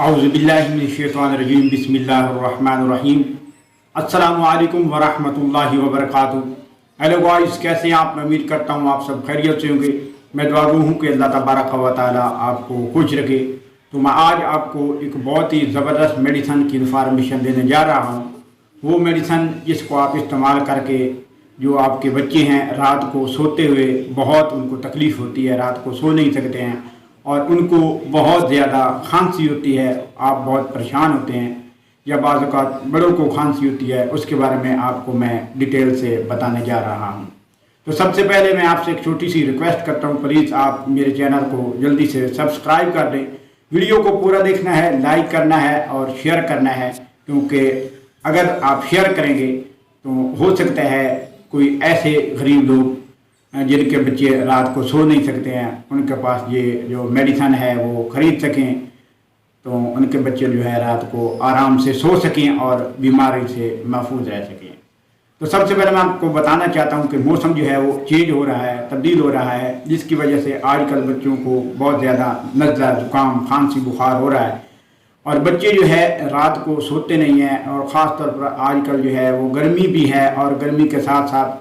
औज़ुबिल्लाहिमिनश्शैतानिर्रजीम बिस्मिल्लाहिर्रहमानिर्रहीम। अस्सलामु अलैकुम वरहमतुल्लाहि वबरकातुहू। हेलो गाइस, कैसे हैं आप? मैं उम्मीद करता हूँ आप सब खैरियत से होंगे। मैं दुआ गो हूँ कि अल्लाह तबारक व तआला आपको खुश रखे। तो मैं आज आपको एक बहुत ही ज़बरदस्त मेडिसन की इन्फॉर्मेशन देने जा रहा हूँ। वो मेडिसन जिसको आप इस्तेमाल करके जो आपके बच्चे हैं रात को सोते हुए बहुत उनको तकलीफ़ होती है, रात को सो नहीं सकते हैं और उनको बहुत ज़्यादा खांसी होती है, आप बहुत परेशान होते हैं या बाज़ औक़ात बड़ों को खांसी होती है, उसके बारे में आपको मैं डिटेल से बताने जा रहा हूँ। तो सबसे पहले मैं आपसे एक छोटी सी रिक्वेस्ट करता हूँ, प्लीज़ आप मेरे चैनल को जल्दी से सब्सक्राइब कर दें। वीडियो को पूरा देखना है, लाइक करना है और शेयर करना है, क्योंकि अगर आप शेयर करेंगे तो हो सकता है कोई ऐसे गरीब लोग जिनके बच्चे रात को सो नहीं सकते हैं, उनके पास ये जो मेडिसन है वो ख़रीद सकें, तो उनके बच्चे जो है रात को आराम से सो सकें और बीमारी से महफूज रह सकें। तो सबसे पहले मैं आपको बताना चाहता हूँ कि मौसम जो है वो चेंज हो रहा है, तब्दील हो रहा है, जिसकी वजह से आजकल बच्चों को बहुत ज़्यादा नज़ला, ज़ुकाम, खांसी, बुखार हो रहा है और बच्चे जो है रात को सोते नहीं हैं। और ख़ास तौर पर आजकल जो है वो गर्मी भी है और गर्मी के साथ साथ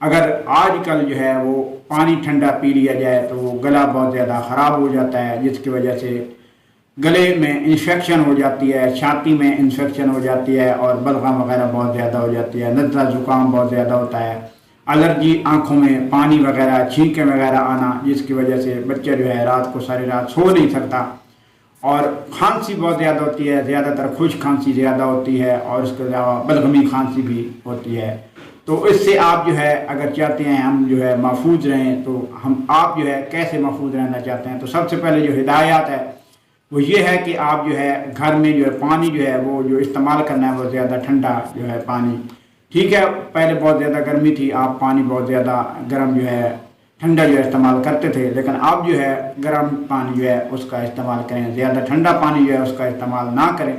अगर आजकल जो है वो पानी ठंडा पी लिया जाए तो वो गला बहुत ज़्यादा ख़राब हो जाता है, जिसकी वजह से गले में इन्फेक्शन हो जाती है, छाती में इन्फेक्शन हो जाती है और बलगम वगैरह बहुत ज़्यादा हो जाती है, नज़ला ज़ुकाम बहुत ज़्यादा होता है, एलर्जी, आँखों में पानी वगैरह, छींकें वगैरह आना, जिसकी वजह से बच्चा जो है रात को सारी रात सो नहीं सकता और खांसी बहुत ज़्यादा होती है, ज़्यादातर खुश्क खांसी ज़्यादा होती है और उसके अलावा बलगमी खांसी भी होती है। तो इससे आप जो है अगर चाहते हैं हम जो है महफूज रहें, तो आप जो है कैसे महफूज रहना चाहते हैं, तो सबसे पहले जो हिदायत है वो ये है कि आप जो है घर में जो है पानी जो है वो जो इस्तेमाल करना है वो ज़्यादा ठंडा जो है पानी, ठीक है, पहले बहुत ज़्यादा गर्मी थी, आप पानी बहुत ज़्यादा गर्म जो है ठंडा जो है इस्तेमाल करते थे, लेकिन आप जो है गर्म पानी जो है उसका इस्तेमाल करें, ज़्यादा ठंडा पानी जो है उसका इस्तेमाल ना करें।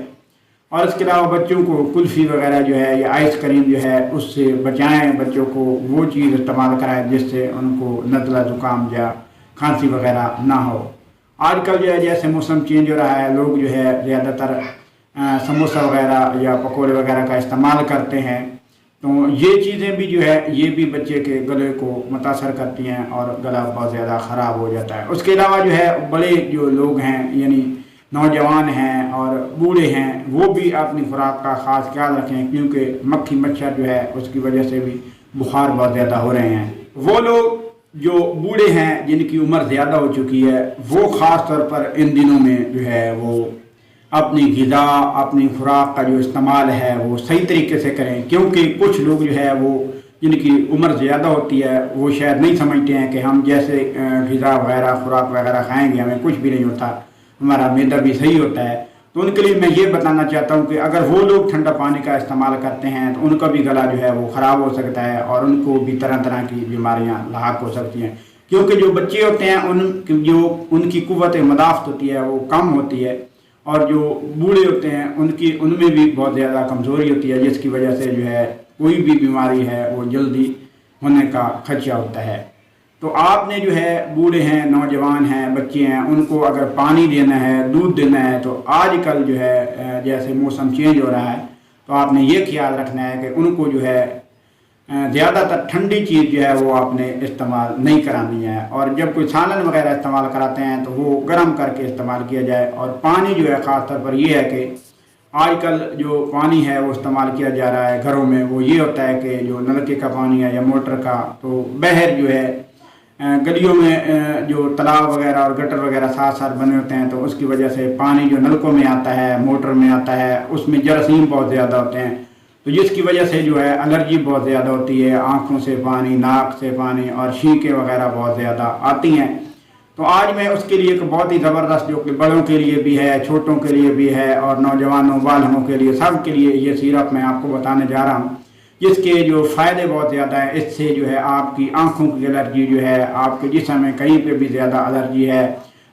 और इसके अलावा बच्चों को कुल्फ़ी वगैरह जो है या आइसक्रीम जो है उससे बचाएं, बच्चों को वो चीज़ इस्तेमाल कराएं जिससे उनको नज़ला ज़ुकाम या खांसी वगैरह ना हो। आजकल जो है जैसे मौसम चेंज हो रहा है, लोग जो है ज़्यादातर समोसा वगैरह या पकौड़े वगैरह का इस्तेमाल करते हैं, तो ये चीज़ें भी जो है ये भी बच्चे के गले को मुतासर करती हैं और गला बहुत ज़्यादा ख़राब हो जाता है। उसके अलावा जो है बड़े जो लोग हैं यानी नौजवान हैं और बूढ़े हैं, वो भी अपनी खुराक का ख़ास ख्याल रखें, क्योंकि मक्खी मच्छर जो है उसकी वजह से भी बुखार बहुत ज़्यादा हो रहे हैं। वो लोग जो बूढ़े हैं जिनकी उम्र ज़्यादा हो चुकी है, वो ख़ास तौर पर इन दिनों में जो है वो अपनी ग़िज़ा, अपनी खुराक का जो इस्तेमाल है वो सही तरीके से करें, क्योंकि कुछ लोग जो है वो जिनकी उम्र ज़्यादा होती है वो शायद नहीं समझते हैं कि हम जैसे ग़िज़ा वगैरह खुराक वगैरह खाएँगे हमें कुछ भी नहीं होता, हमारा मैदा भी सही होता है। तो उनके लिए मैं ये बताना चाहता हूँ कि अगर वो लोग ठंडा पानी का इस्तेमाल करते हैं तो उनका भी गला जो है वो ख़राब हो सकता है और उनको भी तरह तरह की बीमारियाँ लाहक हो सकती हैं, क्योंकि जो बच्चे होते हैं उनकी कुव्वत मदाफ़त होती है वो कम होती है और जो बूढ़े होते हैं उनमें भी बहुत ज़्यादा कमज़ोरी होती है, जिसकी वजह से जो है कोई भी बीमारी है वो जल्दी होने का खदशा होता है। तो आपने जो है बूढ़े हैं, नौजवान हैं, बच्चे हैं, उनको अगर पानी देना है, दूध देना है, तो आजकल जो है जैसे मौसम चेंज हो रहा है तो आपने ये ख्याल रखना है कि उनको जो है ज़्यादातर ठंडी चीज़ जो है वो आपने इस्तेमाल नहीं करानी है और जब कोई सालन वगैरह इस्तेमाल कराते हैं तो वो गर्म करके इस्तेमाल किया जाए। और पानी जो है ख़ास तौर पर ये है कि आजकल जो पानी है वो इस्तेमाल किया जा रहा है घरों में, वो ये होता है कि जो नलके का पानी है या मोटर का, तो बहर जो है गलियों में जो तालाब वगैरह और गटर वगैरह साथ साथ बने होते हैं, तो उसकी वजह से पानी जो नलकों में आता है, मोटर में आता है, उसमें जरासीम बहुत ज़्यादा होते हैं, तो जिसकी वजह से जो है एलर्जी बहुत ज़्यादा होती है, आँखों से पानी, नाक से पानी और छींकें वगैरह बहुत ज़्यादा आती हैं। तो आज मैं उसके लिए एक बहुत ही ज़बरदस्त जो कि बड़ों के लिए भी है, छोटों के लिए भी है और नौजवानों बालगों के लिए, सब के लिए ये सिरप मैं आपको बताने जा रहा हूँ, जिसके जो फ़ायदे बहुत ज़्यादा हैं। इससे जो है आपकी आँखों की एलर्जी जो है, आपके जिस्म में कहीं पे भी ज़्यादा एलर्जी है,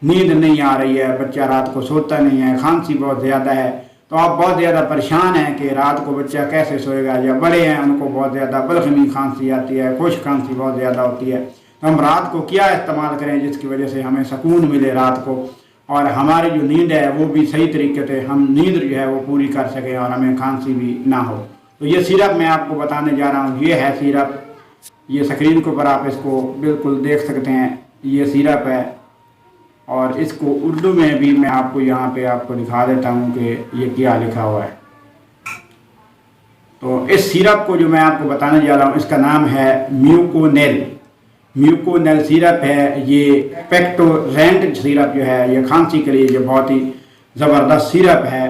नींद नहीं आ रही है, बच्चा रात को सोता नहीं है, खांसी बहुत ज़्यादा है, तो आप बहुत ज़्यादा परेशान हैं कि रात को बच्चा कैसे सोएगा, या बड़े हैं उनको बहुत ज़्यादा बलगमी खांसी आती है, खुश्क खांसी बहुत ज़्यादा होती है, तो हम रात को क्या इस्तेमाल करें जिसकी वजह से हमें सुकून मिले रात को। اور ہماری جو نیند ہے وہ بھی صحیح طریقے سے ہم نیند جو ہے وہ پوری کر سکیں اور ہمیں کھانسی بھی نہ ہو۔ تو یہ سیرپ میں آپ کو بتانے جا رہا ہوں، یہ ہے سیرپ، یہ اسکرین کے اوپر آپ اس کو بالکل دیکھ سکتے ہیں، یہ سیرپ ہے، اور اس کو اردو میں بھی میں آپ کو یہاں پہ آپ کو دکھا دیتا ہوں کہ یہ کیا لکھا ہوا ہے۔ تو اس سیرپ کو جو میں آپ کو بتانے جا رہا ہوں اس کا نام ہے میوکونیل۔ میوکونیل سیرپ ہے، یہ پیکٹورینٹ سیرپ جو ہے یہ کھانسی کے لیے جو بہت ہی زبردست سیرپ ہے،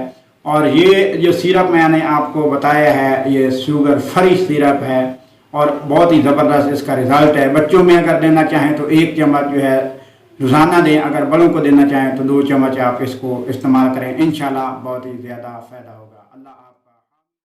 اور یہ جو سیرپ میں نے آپ کو بتایا ہے یہ شوگر فری سیرپ ہے اور بہت ہی زبردست اس کا رزلٹ ہے۔ بچوں میں اگر دینا چاہیں تو 1 چمچ جو ہے روزانہ دیں، اگر بڑوں کو دینا چاہیں تو 2 چمچ آپ اس کو استعمال کریں، انشاءاللہ بہت ہی زیادہ فائدہ ہوگا۔